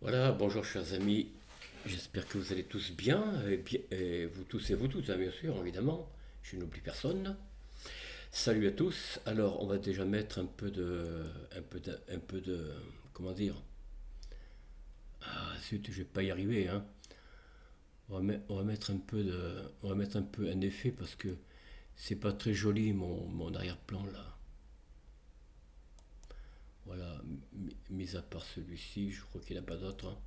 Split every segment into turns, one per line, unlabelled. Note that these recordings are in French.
Voilà, bonjour chers amis, j'espère que vous allez tous bien, et vous tous et vous toutes, hein, bien sûr, évidemment, je n'oublie personne. Salut à tous, alors on va déjà mettre comment dire, ah zut, je vais pas y arriver, hein. On va mettre on va mettre un peu un effet parce que c'est pas très joli mon arrière-plan là. Voilà, mis à part celui-ci, je crois qu'il n'y en a pas d'autre, hein.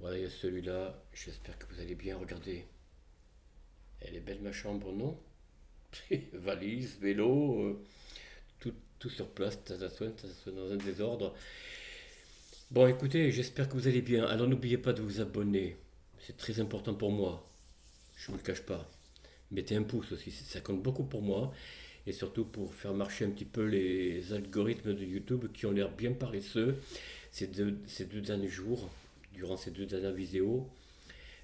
Voilà, il y a celui-là, j'espère que vous allez bien, regardez. Elle est belle ma chambre, non? Valise, vélo, tout sur place, tazatouin dans un désordre. Bon, écoutez, j'espère que vous allez bien. Alors n'oubliez pas de vous abonner. C'est très important pour moi. Je ne vous le cache pas. Mettez un pouce aussi, ça compte beaucoup pour moi. Et surtout pour faire marcher un petit peu les algorithmes de YouTube qui ont l'air bien paresseux ces deux derniers jours, durant ces deux dernières vidéos.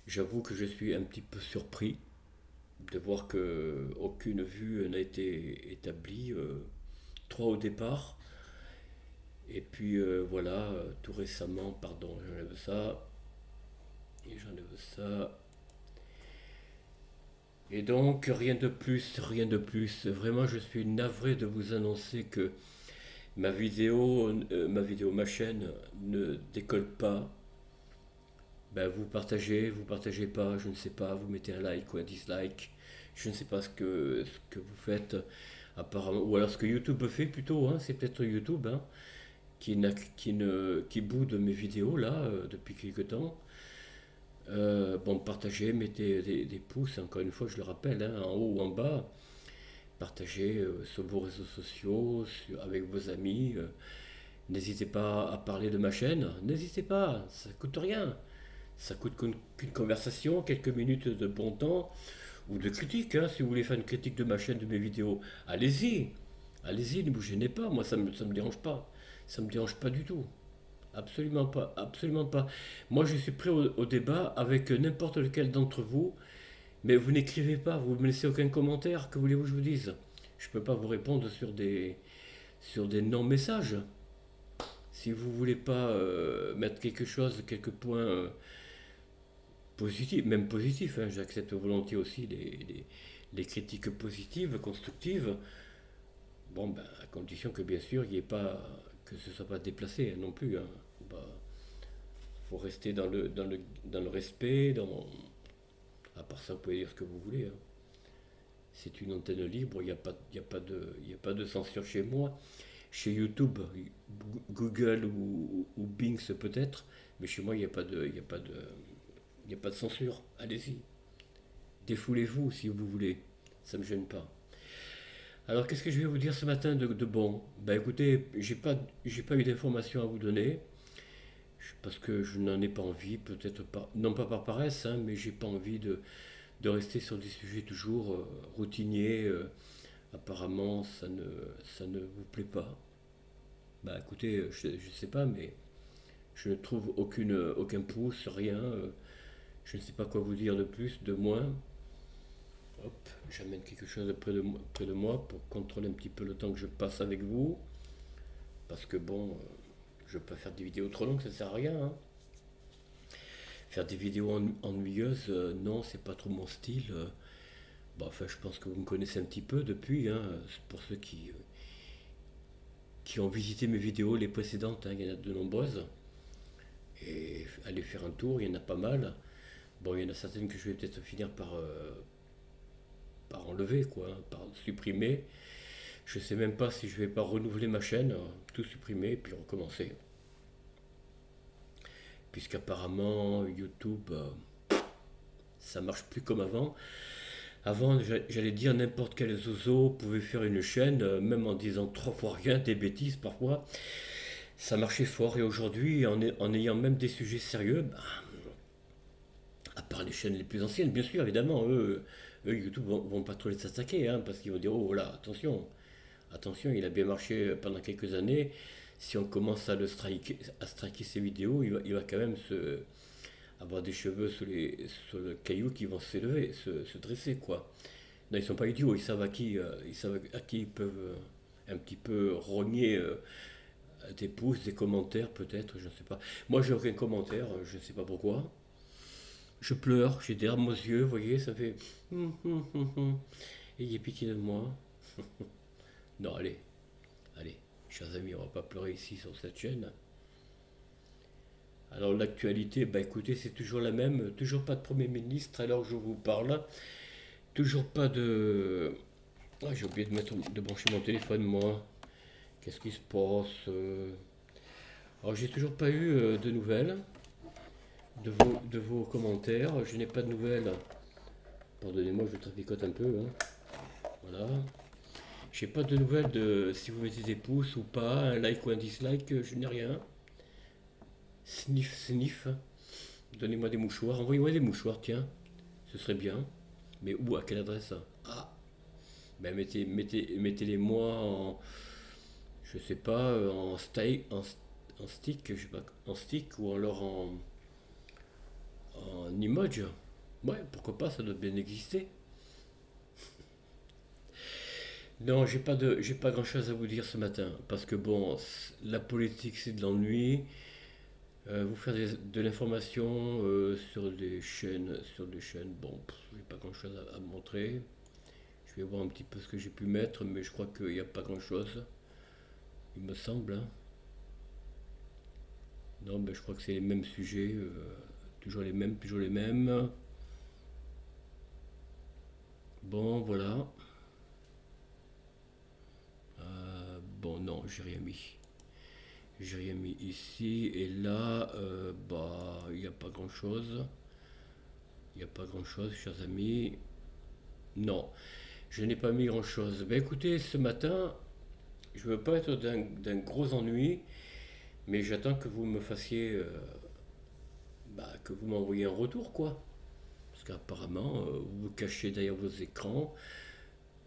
J'avoue que je suis un petit peu surpris de voir que aucune vue n'a été établie, trois au départ. Et puis voilà, tout récemment, pardon, j'enlève ça, et j'enlève ça. Et donc, rien de plus, rien de plus. Vraiment, je suis navré de vous annoncer que ma chaîne ne décolle pas. Ben, vous partagez pas, je ne sais pas, vous mettez un like ou un dislike. Je ne sais pas ce que vous faites, apparemment. Ou alors ce que YouTube fait plutôt, hein, c'est peut-être YouTube, hein, qui boude mes vidéos là depuis quelques temps. Bon, partagez, mettez des pouces, encore une fois, je le rappelle, hein, en haut ou en bas. Partagez sur vos réseaux sociaux, avec vos amis. N'hésitez pas à parler de ma chaîne, n'hésitez pas, ça coûte rien. Ça coûte qu'une conversation, quelques minutes de bon temps, ou de critique, hein, si vous voulez faire une critique de ma chaîne, de mes vidéos. Allez-y, allez-y, ne vous gênez pas, moi ça me dérange pas. Ça me dérange pas du tout. Absolument pas, absolument pas. Moi, je suis prêt au débat avec n'importe lequel d'entre vous, mais vous n'écrivez pas, vous ne me laissez aucun commentaire. Que voulez-vous que je vous dise? Je ne peux pas vous répondre sur des non-messages. Si vous voulez pas mettre quelque chose, quelques points positifs, même positifs, hein, j'accepte volontiers aussi les critiques positives, constructives. Bon, ben, à condition que bien sûr, il y ait pas, que ce ne soit pas déplacé, hein, non plus, hein. Faut pas- faut rester dans le respect. À part ça, vous pouvez dire ce que vous voulez, hein. C'est une antenne libre, il y a pas de censure chez moi. Chez YouTube, Google ou Bing peut-être, mais chez moi, il n'y a pas de censure. Allez-y, défoulez-vous si vous voulez, ça ne me gêne pas. Alors, qu'est-ce que je vais vous dire ce matin de bon? Ben écoutez, j'ai pas eu d'informations à vous donner. Parce que je n'en ai pas envie, peut-être pas, non pas par paresse, hein, mais j'ai pas envie de rester sur des sujets toujours routiniers. Apparemment, ça ne vous plaît pas. Bah écoutez, je ne sais pas, mais je ne trouve aucun pouce, rien. Je ne sais pas quoi vous dire de plus, de moins. Hop, j'amène quelque chose près de moi pour contrôler un petit peu le temps que je passe avec vous. Parce que bon, je peux pas faire des vidéos trop longues, ça sert à rien, hein. Faire des vidéos ennuyeuses, non, c'est pas trop mon style. Bon, enfin, je pense que vous me connaissez un petit peu depuis, hein, pour ceux qui ont visité mes vidéos, les précédentes, hein, il y en a de nombreuses. Et allez faire un tour, il y en a pas mal. Bon, il y en a certaines que je vais peut-être finir par enlever, quoi, hein, par supprimer. Je sais même pas si je vais pas renouveler ma chaîne, tout supprimer, puis recommencer. Puisqu'apparemment, YouTube, ça marche plus comme avant. Avant, j'allais dire n'importe quel zozo pouvait faire une chaîne, même en disant trois fois rien, des bêtises parfois. Ça marchait fort et aujourd'hui, en ayant même des sujets sérieux, bah, à part les chaînes les plus anciennes, bien sûr, évidemment, YouTube vont pas trop les attaquer, hein, parce qu'ils vont dire, oh là, attention, attention, il a bien marché pendant quelques années. Si on commence à striker ses vidéos, il va quand même avoir des cheveux sur le caillou qui vont s'élever, se dresser, quoi. Non, ils sont pas idiots, ils savent à qui ils peuvent un petit peu rogner Des pouces, des commentaires peut-être, je ne sais pas. Moi, j'ai aucun commentaire, je ne sais pas pourquoi. Je pleure, j'ai des larmes aux yeux, vous voyez, ça fait... Ayez pitié de moi. Non, allez, allez, chers amis, on va pas pleurer ici sur cette chaîne. Alors l'actualité, bah écoutez, c'est toujours la même, toujours pas de Premier ministre alors que je vous parle, toujours pas de... Ah, j'ai oublié de brancher mon téléphone, moi. Qu'est-ce qui se passe Alors j'ai toujours pas eu de nouvelles de vos commentaires, je n'ai pas de nouvelles. Pardonnez-moi, je traficote un peu, hein. Voilà. J'ai pas de nouvelles de si vous mettez des pouces ou pas, un like ou un dislike, je n'ai rien. Sniff, sniff. Donnez-moi des mouchoirs. Envoyez-moi des mouchoirs, tiens. Ce serait bien. Mais où, à quelle adresse? Ah, ben mettez-les moi en, je sais pas, en stick, je sais pas, en stick ou alors en emoji. Ouais, pourquoi pas, ça doit bien exister. Non, j'ai pas grand-chose à vous dire ce matin, parce que bon, la politique c'est de l'ennui. Vous faire de l'information sur des chaînes, bon, j'ai pas grand-chose à montrer. Je vais voir un petit peu ce que j'ai pu mettre, mais je crois qu'il n'y a pas grand-chose, il me semble, hein. Non, ben, je crois que c'est les mêmes sujets, toujours les mêmes, toujours les mêmes. Bon, voilà. Bon, non, j'ai rien mis. J'ai rien mis ici et là, bah, il n'y a pas grand-chose. Il n'y a pas grand-chose, chers amis. Non, je n'ai pas mis grand-chose. Ben écoutez, ce matin, je ne veux pas être d'un gros ennui, mais j'attends que vous me fassiez, bah, que vous m'envoyiez un retour, quoi. Parce qu'apparemment, vous vous cachez derrière vos écrans,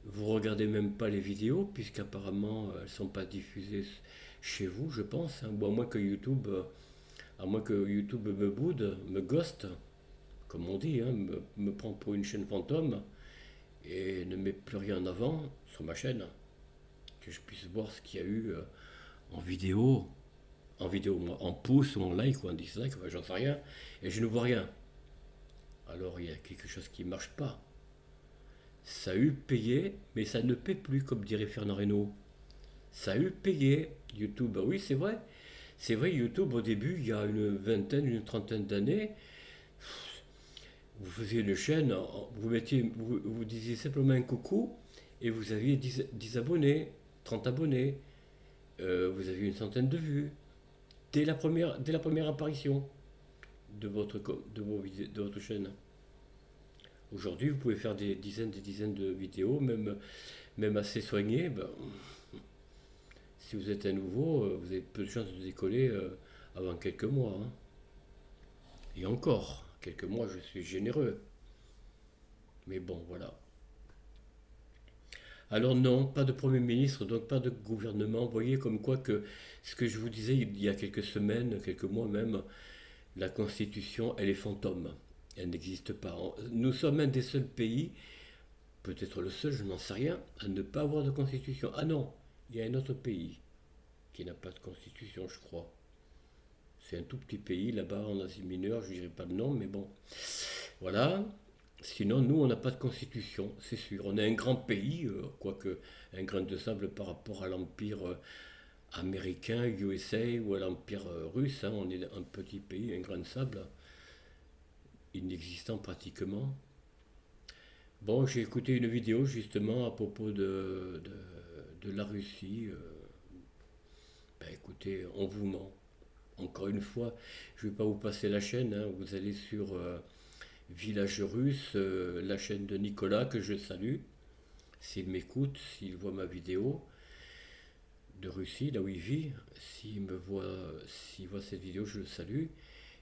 vous regardez même pas les vidéos, puisqu'apparemment, elles ne sont pas diffusées chez vous, je pense, hein. Bon, à moins que YouTube me boude, me ghost, comme on dit, hein, me prend pour une chaîne fantôme et ne met plus rien en avant sur ma chaîne, que je puisse voir ce qu'il y a eu en vidéo, moi, en pouce ou en like ou en dislike, enfin, j'en sais rien, et je ne vois rien. Alors il y a quelque chose qui ne marche pas. Ça a eu payé, mais ça ne paie plus, comme dirait Fernand Reynaud. Ça a eu payé. YouTube, oui, c'est vrai. C'est vrai, YouTube, au début, il y a une vingtaine, une trentaine d'années, vous faisiez une chaîne, vous disiez simplement un coucou, et vous aviez 10 abonnés, 30 abonnés, vous aviez une centaine de vues, dès la première apparition de votre chaîne. Aujourd'hui, vous pouvez faire des dizaines de vidéos, même assez soignées. Ben, si vous êtes un nouveau, vous avez peu de chances de décoller avant quelques mois, hein. Et encore, quelques mois, je suis généreux. Mais bon, voilà. Alors non, pas de Premier ministre, donc pas de gouvernement. Vous voyez comme quoi que ce que je vous disais il y a quelques semaines, quelques mois même, la Constitution, elle est fantôme. Elle n'existe pas. Nous sommes un des seuls pays, peut-être le seul, je n'en sais rien, à ne pas avoir de Constitution. Ah non, il y a un autre pays qui n'a pas de Constitution, je crois. C'est un tout petit pays là-bas en Asie mineure, je ne dirai pas le nom, mais bon. Voilà. Sinon, nous, on n'a pas de constitution, c'est sûr. On est un grand pays, quoique un grain de sable par rapport à l'empire américain, USA, ou à l'empire russe, hein. On est un petit pays, un grain de sable, inexistant pratiquement. Bon, j'ai écouté une vidéo justement à propos de la Russie. Ben, écoutez, on vous ment. Encore une fois, je ne vais pas vous passer la chaîne, hein. Vous allez sur Village Russe, la chaîne de Nicolas, que je salue, s'il m'écoute, s'il voit ma vidéo de Russie, là où il vit, s'il voit cette vidéo, je le salue.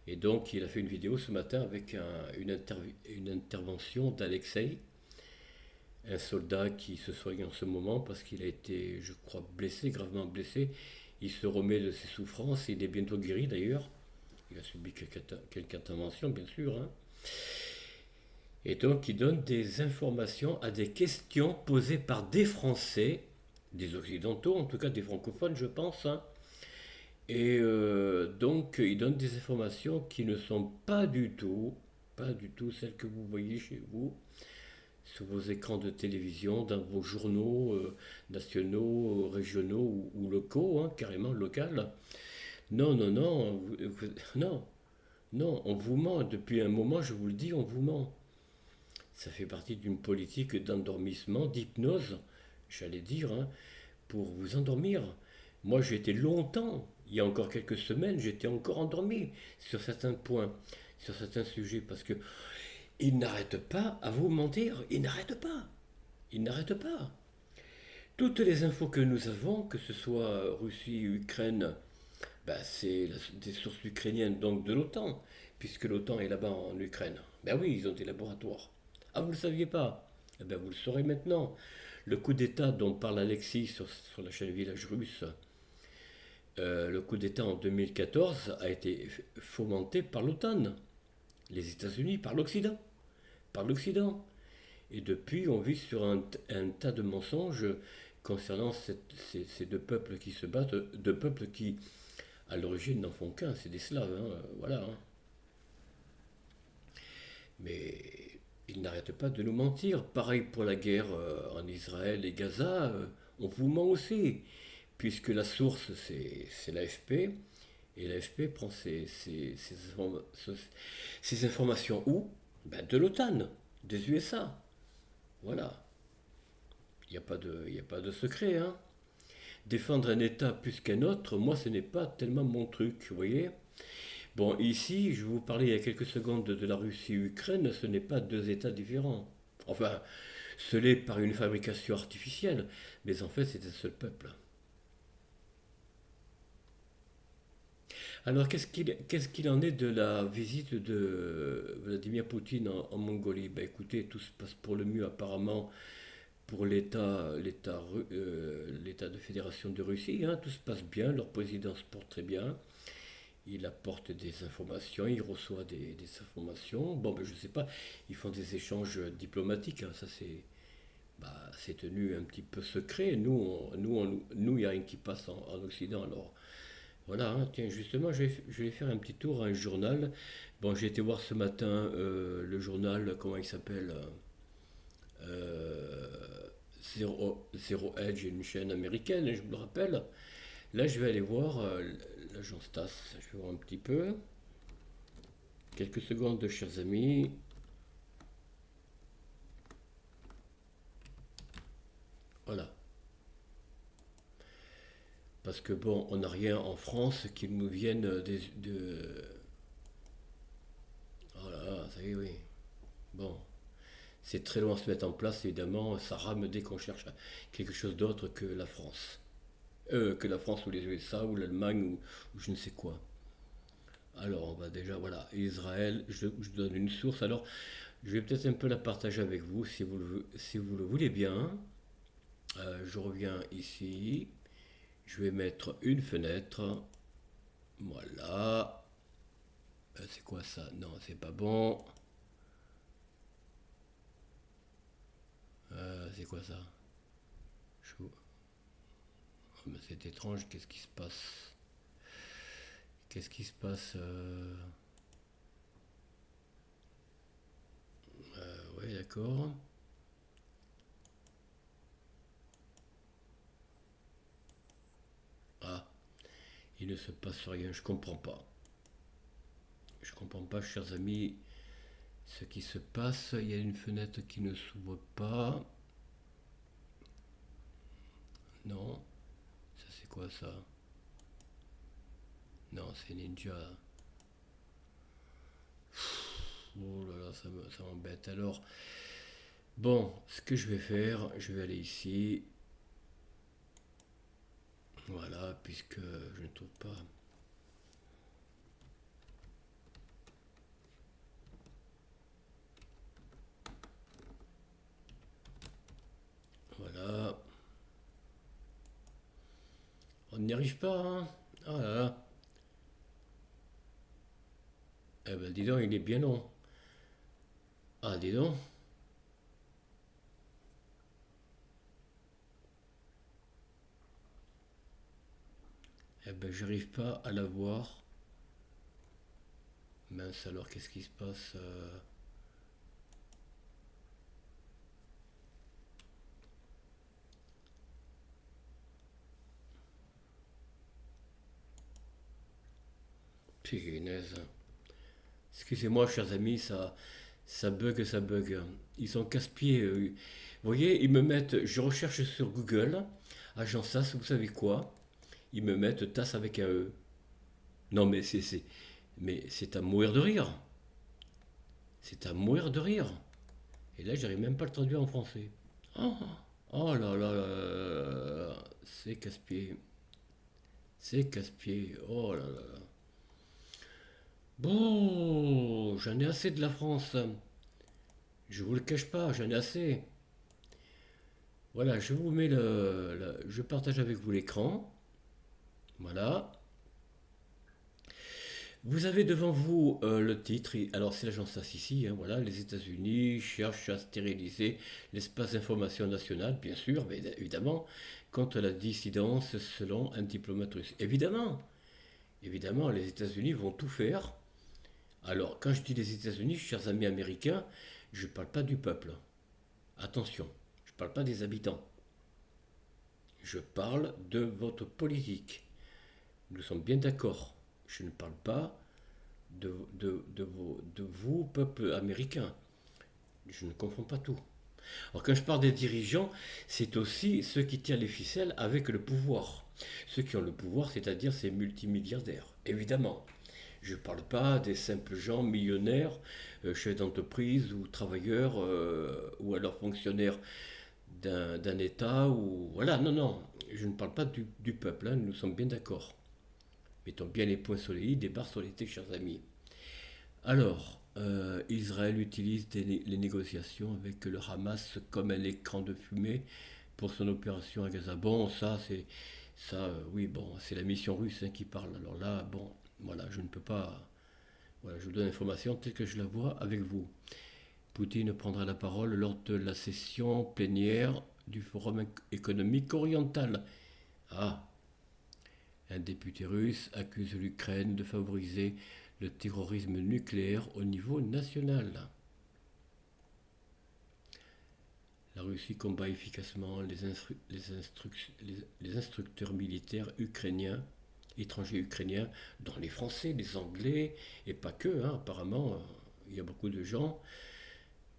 Et donc, il a fait une vidéo ce matin avec une intervention d'Alexei, un soldat qui se soigne en ce moment parce qu'il a été, je crois, blessé, gravement blessé. Il se remet de ses souffrances, il est bientôt guéri d'ailleurs. Il a subi quelques interventions, bien sûr, hein. Et donc, il donne des informations à des questions posées par des Français, des Occidentaux, en tout cas des francophones, je pense, hein. Et donc, il donne des informations qui ne sont pas du tout celles que vous voyez chez vous, sur vos écrans de télévision, dans vos journaux nationaux, régionaux ou locaux, hein, carrément local. Non, non, non, non, non, on vous ment. Depuis un moment, je vous le dis, on vous ment. Ça fait partie d'une politique d'endormissement, d'hypnose, j'allais dire, hein, pour vous endormir. Moi, j'ai été longtemps, il y a encore quelques semaines, j'étais encore endormi sur certains points, sur certains sujets, parce que ils n'arrêtent pas à vous mentir. Ils n'arrêtent pas. Ils n'arrêtent pas. Toutes les infos que nous avons, que ce soit Russie, Ukraine, ben c'est des sources ukrainiennes, donc de l'OTAN, puisque l'OTAN est là-bas en Ukraine. Ben oui, ils ont des laboratoires. Ah, vous ne le saviez pas? Eh ben vous le saurez maintenant. Le coup d'État dont parle Alexis sur la chaîne Village Russe, le coup d'État en 2014 a été fomenté par l'OTAN, les États-Unis, par l'Occident. Par l'Occident. Et depuis, on vit sur un tas de mensonges concernant ces deux peuples qui se battent, deux peuples qui, à l'origine, n'en font qu'un, c'est des Slaves, hein, voilà, hein. Mais ils n'arrêtent pas de nous mentir. Pareil pour la guerre en Israël et Gaza, on vous ment aussi, puisque la source, c'est l'AFP, et l'AFP prend ces informations où? Ben, de l'OTAN, des USA. Voilà. Il y a pas de secret, hein. Défendre un État plus qu'un autre, moi, ce n'est pas tellement mon truc, vous voyez. Bon, ici, je vous parlais il y a quelques secondes de la Russie-Ukraine, ce n'est pas deux États différents. Enfin, ce l'est par une fabrication artificielle, mais en fait, c'est un seul peuple. Alors, qu'est-ce qu'il en est de la visite de Vladimir Poutine en Mongolie? Ben, écoutez, tout se passe pour le mieux apparemment pour l'État de Fédération de Russie, hein. Tout se passe bien, leur président se porte très bien. Il apporte des informations, il reçoit des informations. Bon, ben, je ne sais pas, ils font des échanges diplomatiques, hein. Ça, c'est tenu un petit peu secret. Nous, il n'y a rien qui passe en Occident. Alors, voilà, hein. Tiens, justement, je vais faire un petit tour à un journal. Bon, j'ai été voir ce matin le journal, comment il s'appelle? Zero Edge, une chaîne américaine, hein, je vous le rappelle. Là, je vais aller voir l'agence TASS. Je vais voir un petit peu. Quelques secondes, chers amis. Voilà. Parce que bon, on n'a rien en France qui nous vienne Voilà, ça y est, oui. Bon, c'est très loin à se mettre en place, évidemment. Ça rame dès qu'on cherche quelque chose d'autre que la France. Que la France ou les USA ou l'Allemagne ou je ne sais quoi. Alors, on va déjà, voilà, Israël, je donne une source. Alors, je vais peut-être un peu la partager avec vous si vous le voulez bien. Je reviens ici. Je vais mettre une fenêtre. Voilà. C'est quoi ça? Non, c'est pas bon. C'est quoi ça? Je- oh, mais c'est étrange. Qu'est-ce qui se passe? Qu'est-ce qui se passe? Ouais, d'accord. Ah, il ne se passe rien. Je comprends pas. Je comprends pas, chers amis, ce qui se passe. Il y a une fenêtre qui ne s'ouvre pas. Non. Ça, c'est quoi ça? Non, c'est Ninja. Oh là là, ça m'embête. Alors, bon, ce que je vais faire, je vais aller ici. Voilà, puisque je ne trouve pas. Voilà. On n'y arrive pas, hein? Ah là là. Eh ben, dis donc, il est bien long. Ah, dis donc. Eh Eh ben, j'arrive pas à la voir. Mince, alors qu'est-ce qui se passe? Punaise. Excusez-moi, chers amis, ça bug, ça bug. Ils sont casse-pieds. Vous voyez, ils me mettent. Je recherche sur Google, agent SAS, vous savez quoi? Ils me mettent TAS avec un E. Non, mais c'est à mourir de rire. C'est à mourir de rire. Et là, j'arrive même pas à le traduire en français. Oh, oh là là là là là. C'est casse-pied. C'est casse-pied. Oh là là. Bon, j'en ai assez de la France. Je vous le cache pas, j'en ai assez. Voilà, je vous mets je partage avec vous l'écran. Voilà. Vous avez devant vous le titre. Alors c'est l'agence SAS ici. Hein, voilà, les États-Unis cherchent à stériliser l'espace d'information national, bien sûr, mais évidemment, contre la dissidence selon un diplomate russe. Évidemment, évidemment, les États-Unis vont tout faire. Alors, quand je dis les États-Unis, chers amis américains, je ne parle pas du peuple. Attention, je ne parle pas des habitants. Je parle de votre politique. Nous sommes bien d'accord. Je ne parle pas de vous, peuple américain. Je ne confonds pas tout. Alors quand je parle des dirigeants, c'est aussi ceux qui tirent les ficelles avec le pouvoir. Ceux qui ont le pouvoir, c'est-à-dire ces multimilliardaires. Évidemment, je ne parle pas des simples gens millionnaires, chefs d'entreprise ou travailleurs ou alors fonctionnaires d'un État ou voilà, non, non, je ne parle pas du peuple, hein, nous sommes bien d'accord. Mettons bien les points sur les i, des barres sur les t, chers amis. Alors, Israël utilise les négociations avec le Hamas comme un écran de fumée pour son opération à Gaza. Bon, ça, c'est ça, oui, bon, c'est la mission russe hein, qui parle. Alors là, bon, voilà, je ne peux pas. Voilà, je vous donne l'information telle que je la vois avec vous. Poutine prendra la parole lors de la session plénière du Forum économique oriental. Ah, un député russe accuse l'Ukraine de favoriser le terrorisme nucléaire au niveau national. La Russie combat efficacement les instructeurs militaires ukrainiens, étrangers ukrainiens, dont les Français, les Anglais, et pas que, hein, apparemment, il y a beaucoup de gens,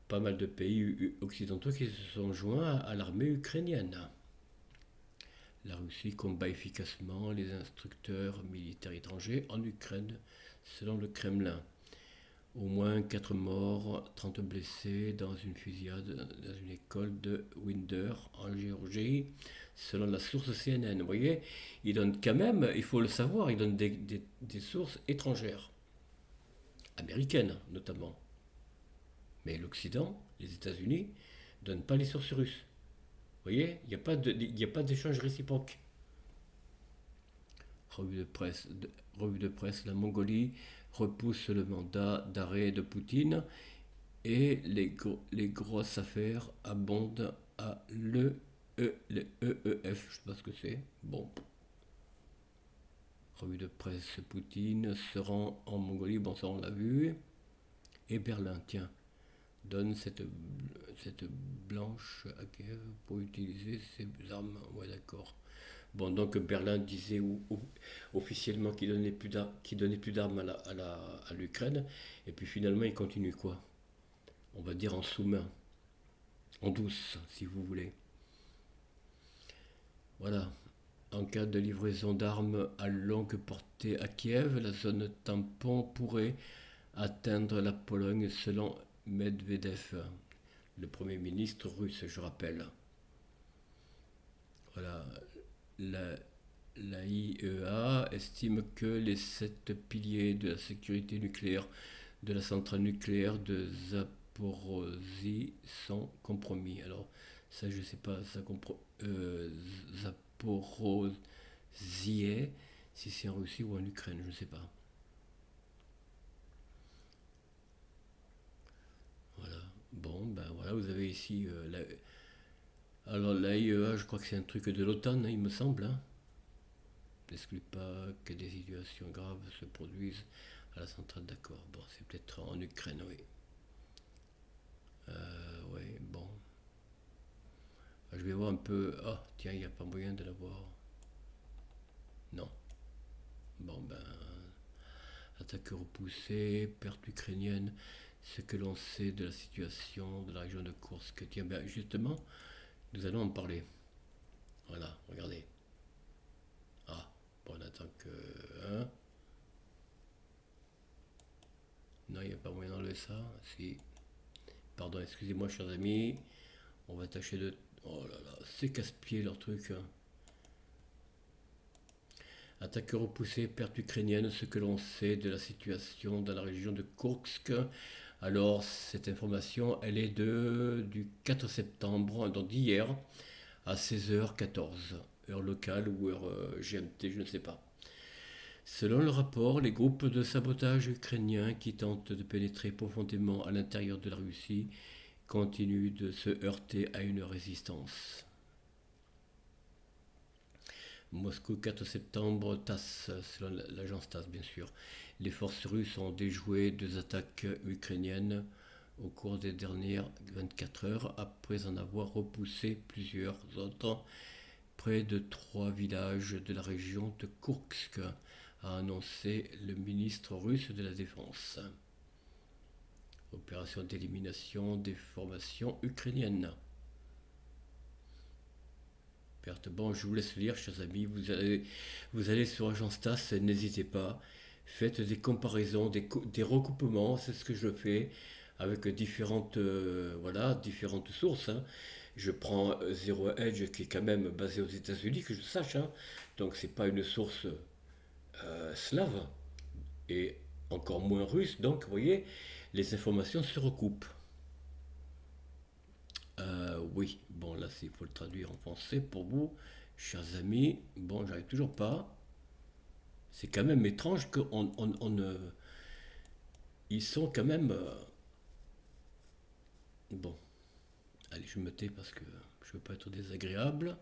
pas mal de pays occidentaux qui se sont joints à l'armée ukrainienne. La Russie combat efficacement les instructeurs militaires étrangers en Ukraine, selon le Kremlin. Au moins 4 morts, 30 blessés dans une fusillade dans une école de Winder en Géorgie, selon la source CNN. Vous voyez, il donne quand même, il faut le savoir, il donne des sources étrangères, américaines notamment. Mais l'Occident, les États-Unis, ne donnent pas les sources russes. Vous voyez, il n'y a pas d'échange réciproque. Revue de presse, revue de presse, la Mongolie repousse le mandat d'arrêt de Poutine et les grosses affaires abondent à le EEF, je sais pas ce que c'est. Bon, revue de presse, Poutine se rend en Mongolie, bon ça on l'a vu. Et Berlin, tiens, donne cette blanche à Kiev pour utiliser ses armes. Ouais d'accord. Bon, donc Berlin disait officiellement qu'il donnait plus d'armes à l'Ukraine, et puis finalement il continue quoi? On va dire en sous-main, en douce, si vous voulez. Voilà. En cas de livraison d'armes à longue portée à Kiev, la zone tampon pourrait atteindre la Pologne selon Medvedev, le Premier ministre russe, je rappelle. Voilà. La, La IEA estime que les 7 piliers de la sécurité nucléaire de la centrale nucléaire de Zaporozhye sont compromis. Alors, ça, je ne sais pas, Zaporozhye, si c'est en Russie ou en Ukraine, je ne sais pas. Voilà. Bon, ben voilà, vous avez ici. Alors, la IEA, je crois que c'est un truc de l'OTAN, hein, il me semble. Hein. n'exclut pas que des situations graves se produisent à la centrale, d'accord. Bon, c'est peut-être en Ukraine, oui. Oui, bon. Je vais voir un peu. Ah, tiens, il n'y a pas moyen de la voir. Non. Bon, ben. Attaque repoussée, perte ukrainienne. Ce que l'on sait de la situation de la région de Kursk. Tiens, ben justement, nous allons en parler. Voilà, regardez. Ah, bon, on attend que. Hein. Non, il n'y a pas moyen d'enlever ça. Si. Pardon, excusez-moi, chers amis. On va tâcher de. Oh là là, c'est casse-pied leur truc, hein. Attaque repoussée, perte ukrainienne, ce que l'on sait de la situation dans la région de Kursk. Alors, cette information, elle est du 4 septembre, donc d'hier, à 16h14, heure locale ou heure GMT, je ne sais pas. Selon le rapport, les groupes de sabotage ukrainiens qui tentent de pénétrer profondément à l'intérieur de la Russie continuent de se heurter à une résistance. Moscou, 4 septembre, TASS, selon l'agence TASS bien sûr. Les forces russes ont déjoué 2 attaques ukrainiennes au cours des dernières 24 heures après en avoir repoussé plusieurs autres près de 3 villages de la région de Kursk, a annoncé le ministre russe de la Défense. Opération d'élimination des formations ukrainiennes. Perte. Bon, je vous laisse lire, chers amis. Vous allez sur Agence TASS, n'hésitez pas. Faites des comparaisons, des recoupements, c'est ce que je fais avec voilà, différentes sources, hein. Je prends Zero Edge qui est quand même basé aux États-Unis, que je sache, hein. Donc c'est pas une source slave et encore moins russe. Donc vous voyez, les informations se recoupent. Oui, bon là il faut le traduire en français pour vous, chers amis. Bon, j'arrive toujours pas. C'est quand même étrange ils sont quand même. Bon, allez, je me tais parce que je veux pas être désagréable.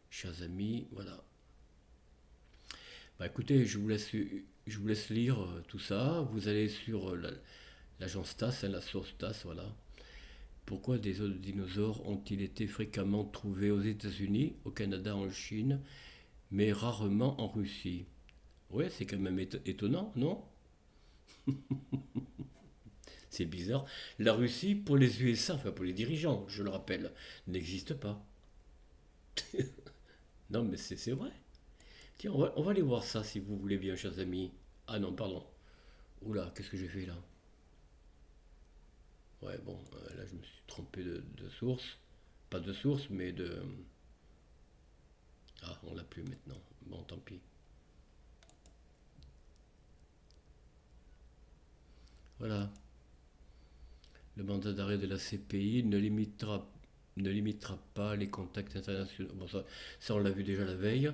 Chers amis, voilà. Bah écoutez, je vous laisse lire tout ça. Vous allez sur l'agence TASS, hein, la source TASS, voilà. Pourquoi des os de dinosaures ont-ils été fréquemment trouvés aux États-Unis, au Canada, en Chine, mais rarement en Russie? Ouais, c'est quand même étonnant, non? C'est bizarre. La Russie, pour les USA, enfin pour les dirigeants, je le rappelle, n'existe pas. Non, mais c'est vrai. Tiens, on va aller voir ça si vous voulez bien, chers amis. Ah non, pardon. Oula, qu'est-ce que j'ai fait là? Ouais, bon, là je me suis trompé de source. Pas de source, mais de. Ah, on l'a plus maintenant. Bon, tant pis. Voilà. Le mandat d'arrêt de la CPI ne limitera pas les contacts internationaux. Bon, ça on l'a vu déjà la veille.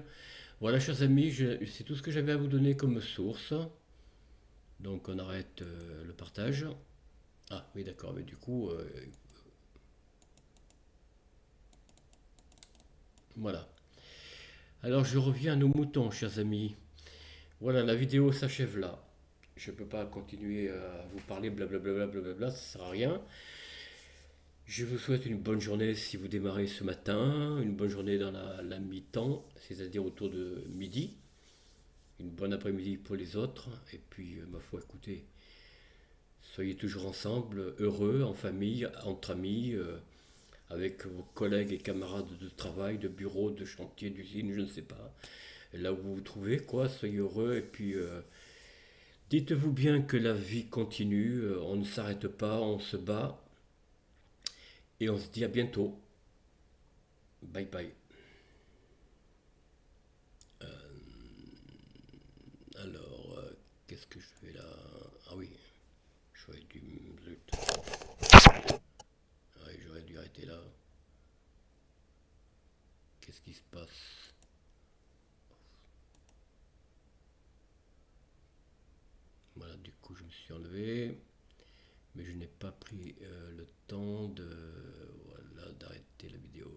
Voilà, chers amis, c'est tout ce que j'avais à vous donner comme source. Donc on arrête le partage. Ah oui, d'accord, mais du coup, voilà. Alors je reviens à nos moutons, chers amis. Voilà, la vidéo s'achève là. Je ne peux pas continuer à vous parler blablabla, blablabla, ça ne sert à rien. Je vous souhaite une bonne journée si vous démarrez ce matin, une bonne journée dans la mi-temps, c'est-à-dire autour de midi, une bonne après-midi pour les autres, et puis, ma foi, écoutez, soyez toujours ensemble, heureux, en famille, entre amis, avec vos collègues et camarades de travail, de bureau, de chantier, d'usine, je ne sais pas. Là où vous vous trouvez, quoi, soyez heureux, et puis dites-vous bien que la vie continue, on ne s'arrête pas, on se bat, et on se dit à bientôt. Bye bye. Alors, qu'est-ce que je fais là? Ah oui, j'aurais dû. Zut. Ah oui, j'aurais dû arrêter là. Qu'est-ce qui se passe? Voilà, du coup, je me suis enlevé, mais je n'ai pas pris le temps voilà, d'arrêter la vidéo.